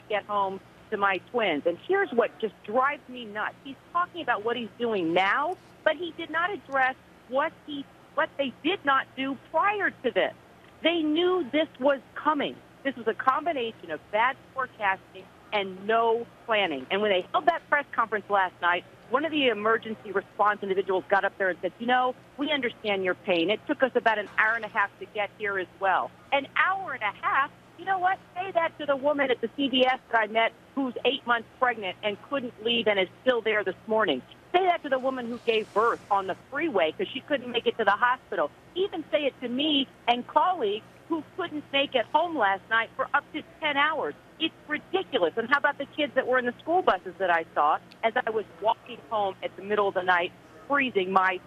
to get home to my twins. And here's what just drives me nuts. He's talking about what he's doing now, but he did not address what they did not do prior to this. They knew this was coming. This was a combination of bad forecasting and no planning. And when they held that press conference last night, one of the emergency response individuals got up there and said, we understand your pain. It took us about an hour and a half to get here as well. An hour and a half? You know what? Say that to the woman at the CVS that I met who's 8 months pregnant and couldn't leave and is still there this morning. Say that to the woman who gave birth on the freeway because she couldn't make it to the hospital. Even say it to me and colleagues who couldn't make it home last night for up to 10 hours. It's ridiculous. And how about the kids that were in the school buses that I saw as I was walking home at the middle of the night, freezing my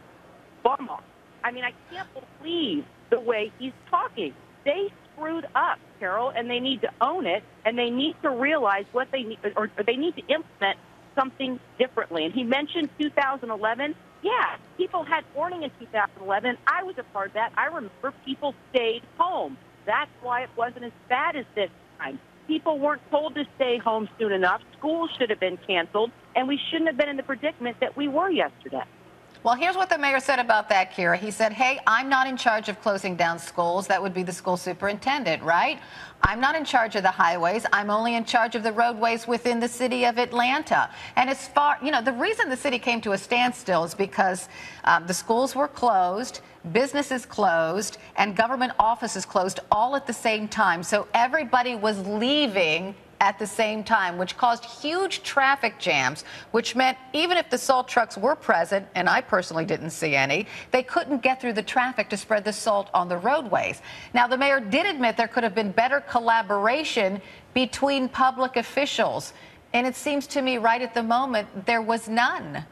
bum off? I mean, I can't believe the way he's talking. They screwed up, Carol, and they need to own it, and they need to realize what they need, or they need to implement something differently. And he mentioned 2011. Yeah, people had warning in 2011. I was a part of that. I remember people stayed home. That's why it wasn't as bad as this time. People weren't told to stay home soon enough. Schools should have been canceled, and we shouldn't have been in the predicament that we were yesterday. Well, here's what the mayor said about that, Kira. He said, hey, I'm not in charge of closing down schools. That would be the school superintendent, right? I'm not in charge of the highways. I'm only in charge of the roadways within the city of Atlanta. And as far, the reason the city came to a standstill is because the schools were closed, businesses closed, and government offices closed all at the same time. So everybody was leaving at the same time, which caused huge traffic jams, which meant even if the salt trucks were present, and I personally didn't see any, they couldn't get through the traffic to spread the salt on the roadways. Now, the mayor did admit there could have been better collaboration between public officials, and it seems to me right at the moment there was none.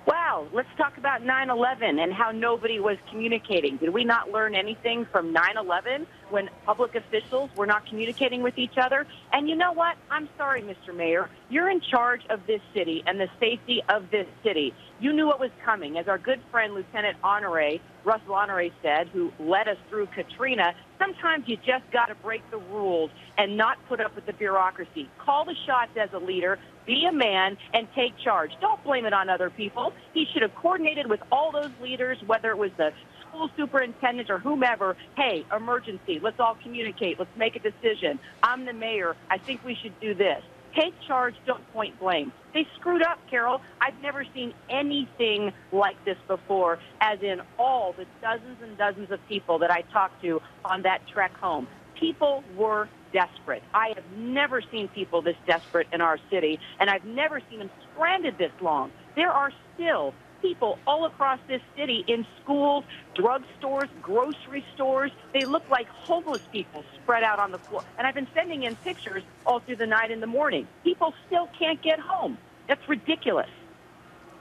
Wow, let's talk about 9/11 and how nobody was communicating. Did we not learn anything from 9/11 when public officials were not communicating with each other? And you know what? I'm sorry, Mr. Mayor. You're in charge of this city and the safety of this city. You knew what was coming. As our good friend, Lieutenant Russell Honore said, who led us through Katrina, sometimes you just got to break the rules and not put up with the bureaucracy. Call the shots as a leader, be a man, and take charge. Don't blame it on other people. He should have coordinated with all those leaders, whether it was the school superintendent or whomever. Hey, emergency, let's all communicate. Let's make a decision. I'm the mayor. I think we should do this. Take charge, don't point blame. They screwed up, Carol. I've never seen anything like this before, as in all the dozens and dozens of people that I talked to on that trek home. People were desperate. I have never seen people this desperate in our city, and I've never seen them stranded this long. There are still people all across this city in schools, drugstores, grocery stores. They look like homeless people spread out on the floor. And I've been sending in pictures all through the night and the morning. People still can't get home. That's ridiculous.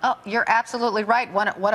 Oh, you're absolutely right. What